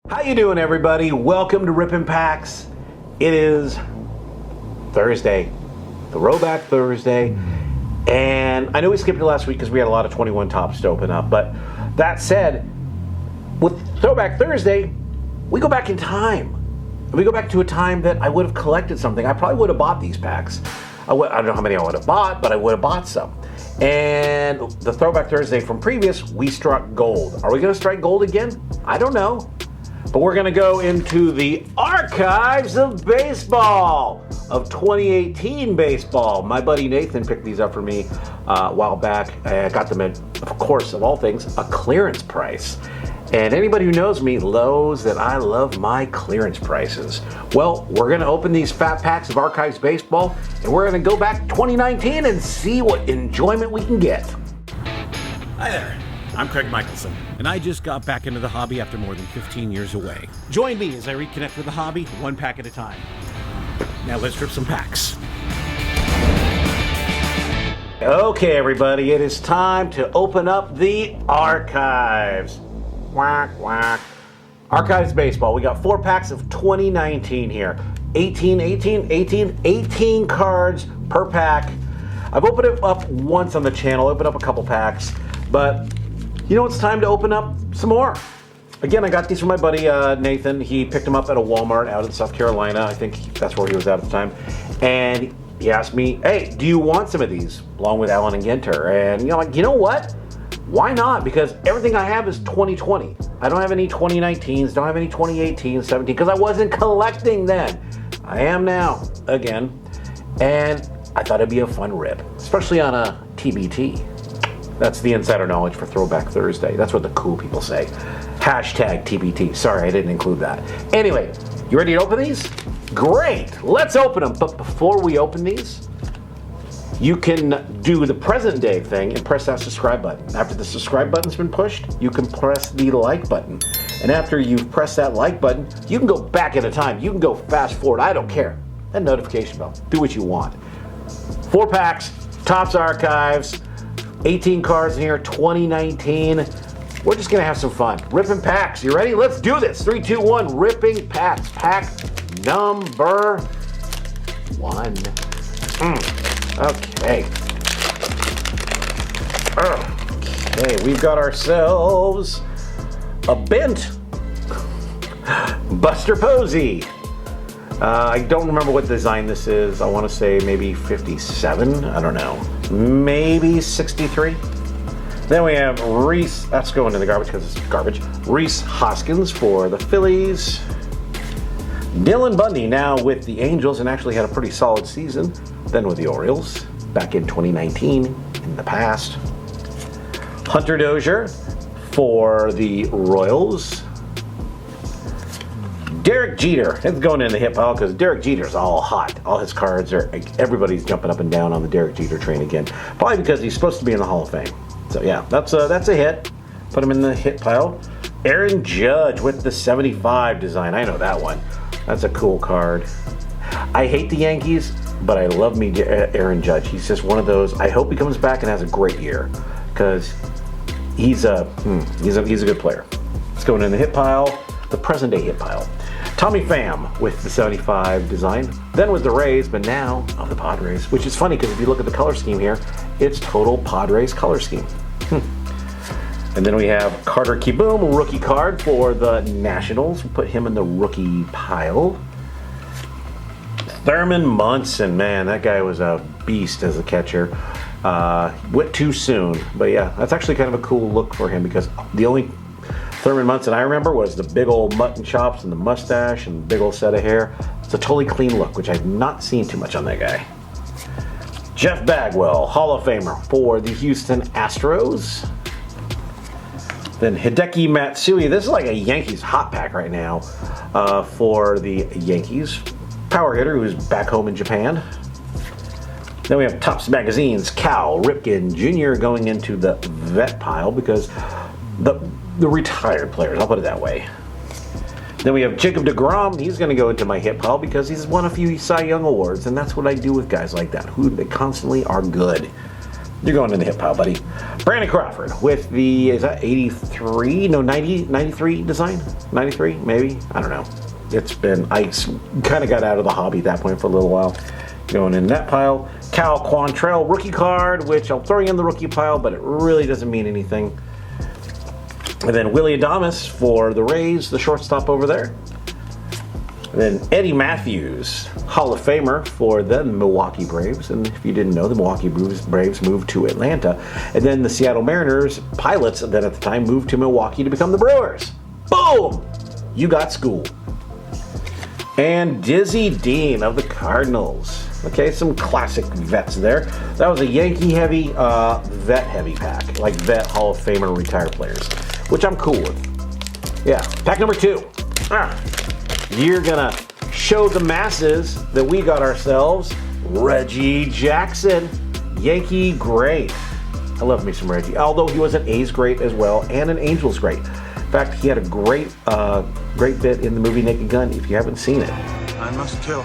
How you doing, everybody? Welcome to Rippin' Packs. It is Thursday, Throwback Thursday, and I know we skipped it last week because we had a lot of 21 tops to open up, but that said, with Throwback Thursday, we go back in time. We go back to a time that I would have collected something. I probably would have bought these packs. I don't know how many I would have bought, but I would have bought some. And the Throwback Thursday from previous, we struck gold. Are we going to strike gold again? I don't know. But we're going to go into the archives of baseball, of 2018 baseball. My buddy Nathan picked these up for me a while back. I got them at, of course, of all things, a clearance price. And anybody who knows me knows that I love my clearance prices. Well, we're going to open these fat packs of archives baseball, and we're going to go back 2019 and see what enjoyment we can get. Hi there. I'm Craig Michelson, and I just got back into the hobby after more than 15 years away. Join me as I reconnect with the hobby, one pack at a time. Now let's rip some packs. Okay, everybody, it is time to open up the archives. Whack, whack. Archives baseball. We got 4 packs of 2019 here. 18 cards per pack. I've opened it up once on the channel, opened up a couple packs, but you know, it's time to open up some more. Again, I got these from my buddy Nathan. He picked them up at a Walmart out in South Carolina. I think that's where he was at the time. And he asked me, hey, do you want some of these? Along with Allen and Ginter. And you know what? Why not? Because everything I have is 2020. I don't have any 2019s, don't have any 2018s, 17, because I wasn't collecting then. I am now, again. And I thought it'd be a fun rip, especially on a TBT. That's the insider knowledge for Throwback Thursday. That's what the cool people say. Hashtag TBT. Sorry, I didn't include that. Anyway, you ready to open these? Great, let's open them. But before we open these, you can do the present day thing and press that subscribe button. After the subscribe button's been pushed, you can press the like button. And after you've pressed that like button, you can go back at a time. You can go fast forward, I don't care. That notification bell, do what you want. 4 packs, Topps Archives, 18 cards in here, 2019. We're just gonna have some fun. Ripping packs, you ready? Let's do this. 3, 2, 1, ripping packs. Pack number 1. Okay. Okay, we've got ourselves a bent Buster Posey. I don't remember what design this is. I want to say maybe 57. I don't know. Maybe 63. Then we have Reese. That's going in the garbage because it's garbage. Rhys Hoskins for the Phillies. Dylan Bundy now with the Angels and actually had a pretty solid season. Then with the Orioles back in 2019 in the past. Hunter Dozier for the Royals. Derek Jeter. It's going in the hit pile because Derek Jeter's all hot. All his cards are, everybody's jumping up and down on the Derek Jeter train again. Probably because he's supposed to be in the Hall of Fame. So yeah, that's a hit. Put him in the hit pile. Aaron Judge with the 75 design. I know that one. That's a cool card. I hate the Yankees, but I love me Aaron Judge. He's just one of those. I hope he comes back and has a great year because he's a good player. Let's go in the hit pile, the present day hit pile. Tommy Pham with the 75 design, then with the Rays, but now of the Padres, which is funny because if you look at the color scheme here, it's total Padres color scheme. And then we have Carter Kieboom, rookie card for the Nationals. We'll put him in the rookie pile. Thurman Munson, man, that guy was a beast as a catcher. Went too soon, but yeah, that's actually kind of a cool look for him because the only Thurman Munson I remember was the big old mutton chops and the mustache and the big old set of hair. It's a totally clean look, which I've not seen too much on that guy. Jeff Bagwell, Hall of Famer for the Houston Astros. Then Hideki Matsui. This is like a Yankees hot pack right now for the Yankees. Power hitter who's back home in Japan. Then we have Topps Magazine's Cal Ripken Jr. going into the vet pile because the retired players, I'll put it that way. Then we have Jacob deGrom. He's going to go into my hit pile because he's won a few Cy Young Awards, and that's what I do with guys like that, who they constantly are good. You're going in the hit pile, buddy. Brandon Crawford with the, is that 83? No, 93 design? 93, maybe? I don't know. It's been, I kind of got out of the hobby at that point for a little while. Going in that pile. Cal Quantrill rookie card, which I'll throw you in the rookie pile, but it really doesn't mean anything. And then Willie Adames for the Rays, the shortstop over there. And then Eddie Matthews, Hall of Famer for the Milwaukee Braves. And if you didn't know, the Milwaukee Braves moved to Atlanta. And then the Seattle Mariners pilots, then at the time, moved to Milwaukee to become the Brewers. Boom! You got school. And Dizzy Dean of the Cardinals. Okay, some classic vets there. That was a Yankee-heavy, vet-heavy pack. Like vet, Hall of Famer, retired players. Which I'm cool with. Yeah, pack number 2. You're gonna show the masses that we got ourselves Reggie Jackson, Yankee great. I love me some Reggie, although he was an A's great as well and an Angels great. In fact, he had a great bit in the movie Naked Gun if you haven't seen it. I must kill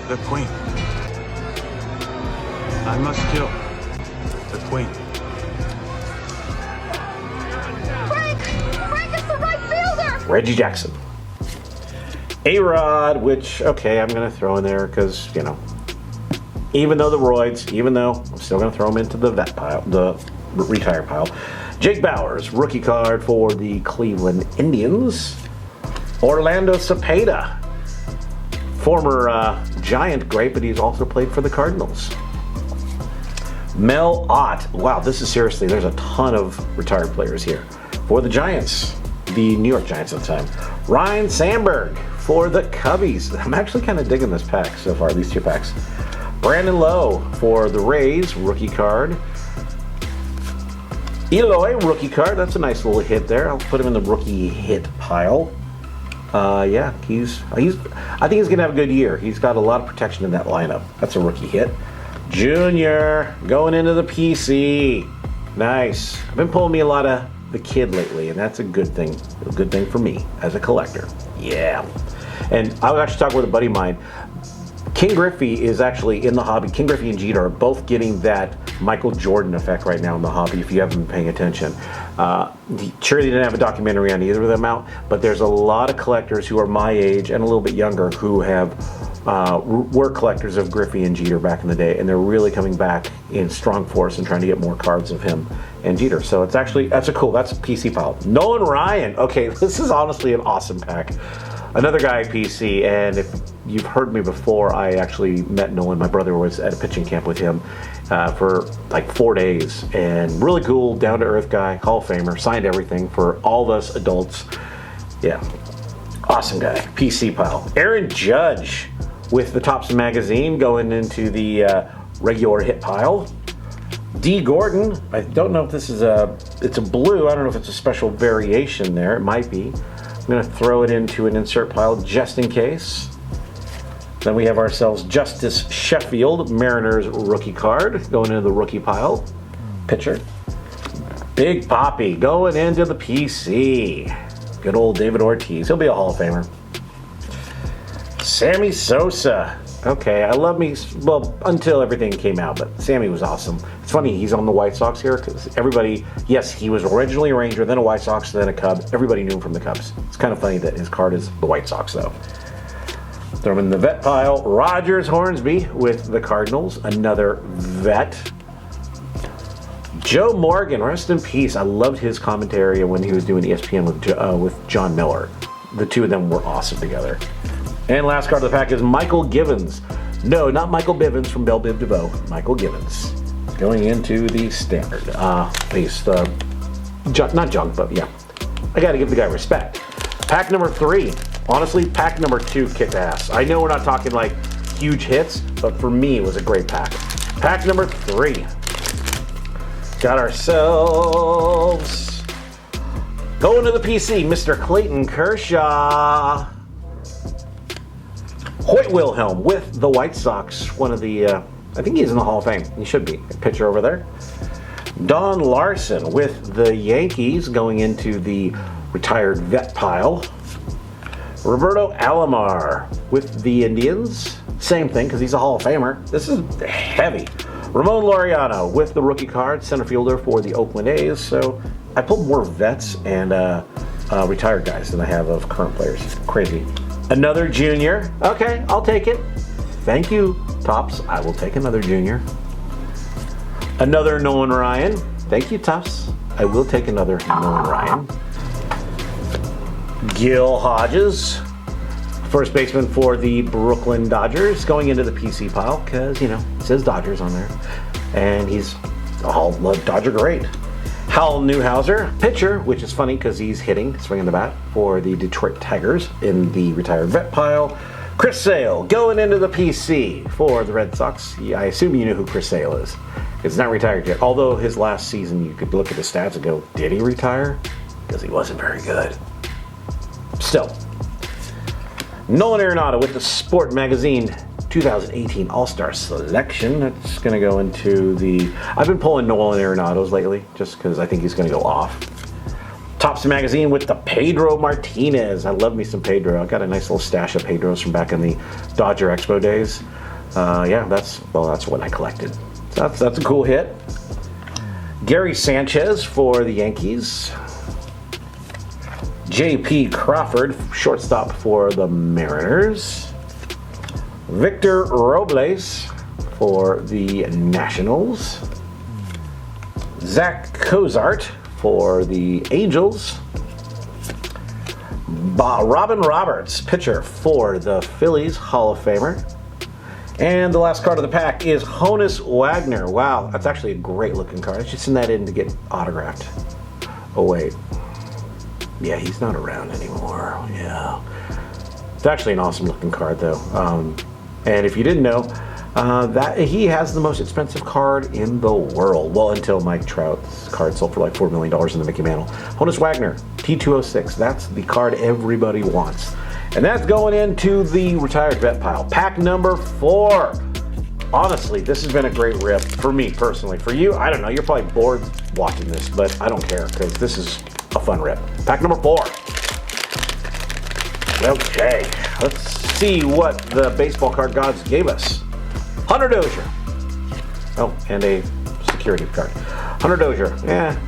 the Queen. I must kill the Queen. Frank is the right fielder! Reggie Jackson. A-Rod, which, okay, I'm going to throw in there because, you know, even though the roids, even though I'm still going to throw him into the vet pile, the retired pile. Jake Bowers, rookie card for the Cleveland Indians. Orlando Cepeda, former Giant great, but he's also played for the Cardinals. Mel Ott, wow, this is seriously, there's a ton of retired players here. For the Giants, the New York Giants at the time. Ryan Sandberg for the Cubbies. I'm actually kind of digging this pack so far, these 2 packs. Brandon Lowe for the Rays, rookie card. Eloy, rookie card. That's a nice little hit there. I'll put him in the rookie hit pile. Yeah, I think he's gonna have a good year. He's got a lot of protection in that lineup. That's a rookie hit. Junior going into the PC. Nice. I've been pulling me a lot of the kid lately, and that's a good thing. A good thing for me as a collector. Yeah. And I was actually talking with a buddy of mine. King Griffey is actually in the hobby. King Griffey and Jeter are both getting that Michael Jordan effect right now in the hobby, if you haven't been paying attention. Sure, they didn't have a documentary on either of them out, but there's a lot of collectors who are my age and a little bit younger who have were collectors of Griffey and Jeter back in the day, and they're really coming back in strong force and trying to get more cards of him and Jeter. So it's actually, that's a PC pile. Nolan Ryan. Okay, this is honestly an awesome pack. Another guy PC, and if you've heard me before, I actually met Nolan. My brother was at a pitching camp with him for like 4 days, and really cool, down-to-earth guy, Hall of Famer, signed everything for all of us adults. Yeah, awesome guy. PC pile. Aaron Judge with the Topps magazine going into the regular hit pile. Dee Gordon, I don't know if this is it's a blue, I don't know if it's a special variation there, it might be. I'm going to throw it into an insert pile just in case. Then we have ourselves Justice Sheffield, Mariners rookie card, going into the rookie pile. Pitcher. Big Papi going into the PC. Good old David Ortiz. He'll be a Hall of Famer. Sammy Sosa. Okay, I love me, well, until everything came out, but Sammy was awesome. It's funny, he's on the White Sox here, because everybody, yes, he was originally a Ranger, then a White Sox, then a Cub. Everybody knew him from the Cubs. It's kind of funny that his card is the White Sox, though. Throw him in the vet pile. Rogers Hornsby with the Cardinals, another vet. Joe Morgan, rest in peace. I loved his commentary when he was doing ESPN with John Miller. The two of them were awesome together. And last card of the pack is Michael Givens. No, not Michael Bivens from Belle Biv DeVoe. Michael Givens. Going into the standard. Base, not junk, but yeah. I gotta give the guy respect. Pack number 3. Honestly, pack number 2 kicked ass. I know we're not talking like huge hits, but for me it was a great pack. Pack number 3. Got ourselves going to the PC, Mr. Clayton Kershaw. Hoyt Wilhelm with the White Sox, one of the, I think he's in the Hall of Fame. He should be. A pitcher over there. Don Larson with the Yankees going into the retired vet pile. Roberto Alomar with the Indians. Same thing, because he's a Hall of Famer. This is heavy. Ramon Laureano with the rookie card, center fielder for the Oakland A's. So I pulled more vets and retired guys than I have of current players. It's crazy. Another junior. Okay, I'll take it. Thank you, Tops. I will take another junior. Another Nolan Ryan. Thank you, Tops. I will take another Nolan Ryan. Gil Hodges, first baseman for the Brooklyn Dodgers, going into the PC pile because, you know, it says Dodgers on there. And he's all Dodger great. Hal Newhouser, pitcher, which is funny because he's hitting, swinging the bat for the Detroit Tigers in the retired vet pile. Chris Sale, going into the PC for the Red Sox. Yeah, I assume you know who Chris Sale is. It's not retired yet, although his last season, you could look at his stats and go, did he retire? Because he wasn't very good. Still. Nolan Arenado with the Sport Magazine 2018 All-Star Selection. That's going to go into the... I've been pulling Nolan Arenados lately, just because I think he's going to go off. Topps Magazine with the Pedro Martinez. I love me some Pedro. I got a nice little stash of Pedros from back in the Dodger Expo days. Yeah, that's what I collected. So that's a cool hit. Gary Sanchez for the Yankees. J.P. Crawford, shortstop for the Mariners. Victor Robles for the Nationals. Zach Cozart for the Angels. Robin Roberts, pitcher for the Phillies, Hall of Famer. And the last card of the pack is Honus Wagner. Wow, that's actually a great looking card. I should send that in to get autographed. Oh wait. Yeah, he's not around anymore. Yeah. It's actually an awesome looking card though. And if you didn't know, that he has the most expensive card in the world. Well, until Mike Trout's card sold for like $4 million in the Mickey Mantle. Honus Wagner, T206. That's the card everybody wants. And that's going into the retired vet pile. Pack number 4. Honestly, this has been a great rip for me personally. For you, I don't know. You're probably bored watching this, but I don't care because this is a fun rip. Pack number 4. Okay, let's see what the baseball card gods gave us. Hunter Dozier. Oh, and a security card. Hunter Dozier. Yeah,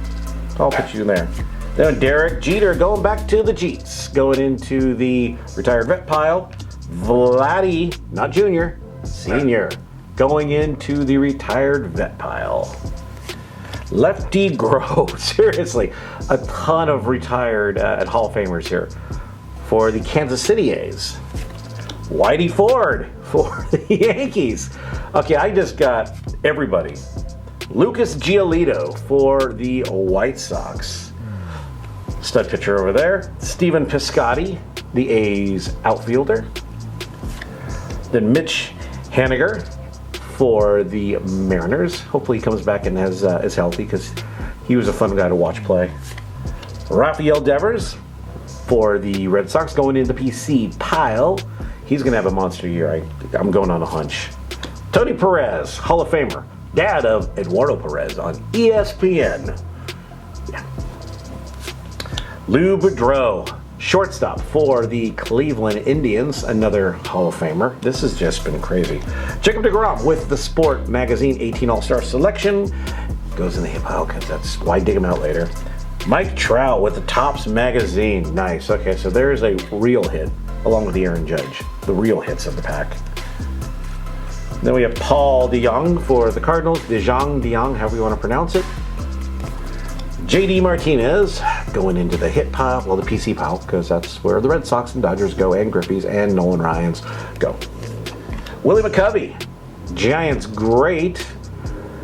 I'll put you in there. Then Derek Jeter going back to the Jeets. Going into the retired vet pile. Vladdy, not junior, senior. Going into the retired vet pile. Lefty Grove. Seriously, a ton of retired and Hall of Famers here. For the Kansas City A's. Whitey Ford for the Yankees. Okay, I just got everybody. Lucas Giolito for the White Sox. Stud pitcher over there. Steven Piscotty, the A's outfielder. Then Mitch Haniger for the Mariners. Hopefully he comes back and is healthy because he was a fun guy to watch play. Rafael Devers for the Red Sox going in the PC pile. He's going to have a monster year. I'm going on a hunch. Tony Perez, Hall of Famer. Dad of Eduardo Perez on ESPN. Yeah. Lou Boudreau, shortstop for the Cleveland Indians. Another Hall of Famer. This has just been crazy. Jacob deGrom with the Sport Magazine 18 All-Star Selection. Goes in the hip pile because that's why I dig him out later. Mike Trout with the Topps Magazine. Nice. Okay, so there's a real hit, along with the Aaron Judge. The real hits of the pack. Then we have Paul DeJong for the Cardinals. DeJong, however you want to pronounce it. JD Martinez going into the hit pile, well, the PC pile, because that's where the Red Sox and Dodgers go, and Grippies and Nolan Ryans go. Willie McCovey, Giants great.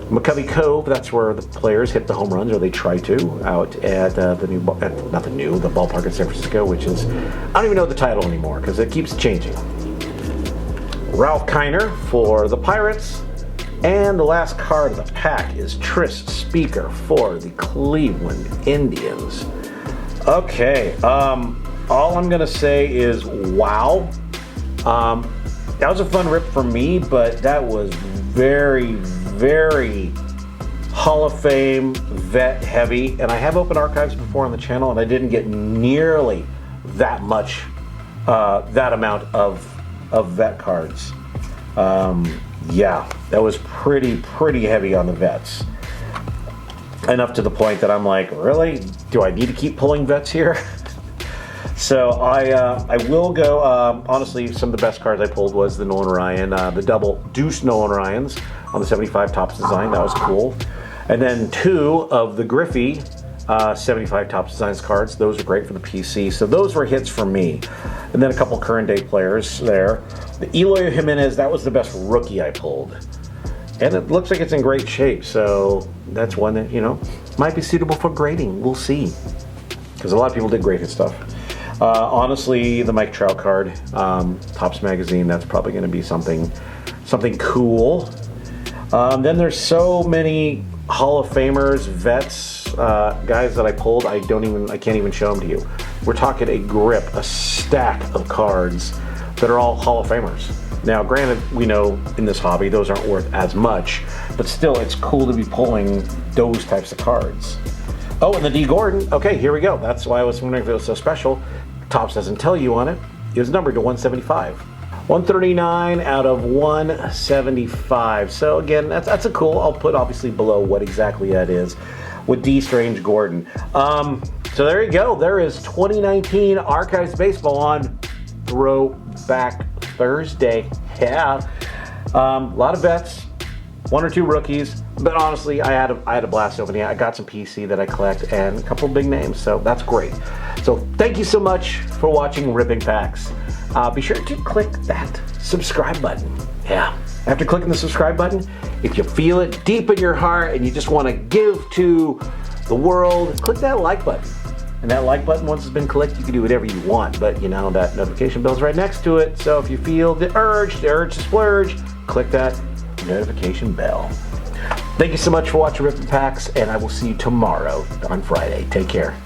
McCovey Cove, that's where the players hit the home runs, or they try to, out at the ballpark in San Francisco, which is, I don't even know the title anymore because it keeps changing. Ralph Kiner for the Pirates. And the last card of the pack is Tris Speaker for the Cleveland Indians. Okay, all I'm gonna say is wow. That was a fun rip for me, but that was very, very Hall of Fame vet heavy. And I have opened archives before on the channel, and I didn't get nearly that much, that amount of vet cards. Yeah, that was pretty heavy on the vets. Enough to the point that I'm like, really? Do I need to keep pulling vets here? So I will go, honestly, some of the best cards I pulled was the Nolan Ryan, the double deuce Nolan Ryans on the 75 Topps design. That was cool. And then 2 of the Griffey 75 Topps Designs cards. Those are great for the PC. So those were hits for me. And then a couple current day players there. The Eloy Jimenez, that was the best rookie I pulled. And it looks like it's in great shape. So that's one that, you know, might be suitable for grading. We'll see. Because a lot of people did grade his stuff. Honestly, the Mike Trout card, Topps Magazine, that's probably going to be something cool. Then there's so many Hall of Famers, vets, guys that I pulled. I can't even show them to you. We're talking a grip, a stack of cards that are all Hall of Famers. Now, granted, we know in this hobby those aren't worth as much, but still, it's cool to be pulling those types of cards. Oh, and the Dee Gordon. Okay, here we go. That's why I was wondering if it was so special. Topps doesn't tell you on it. It was numbered to 175. 139 out of 175. So again, that's a cool. I'll put obviously below what exactly that is with D. Strange Gordon. So there you go. There is 2019 Archives Baseball on Throwback Thursday. Yeah. A lot of bets. 1 or 2 rookies, but honestly, I had a blast opening. I got some PC that I collect and a couple of big names, so that's great. So thank you so much for watching Ripping Packs. Be sure to click that subscribe button. Yeah. After clicking the subscribe button, if you feel it deep in your heart and you just want to give to the world, click that like button. And that like button, once it's been clicked, you can do whatever you want, but you know that notification bell's right next to it. So if you feel the urge to splurge, click that notification bell. Thank you so much for watching Ripping Packs, and I will see you tomorrow on Friday. Take care.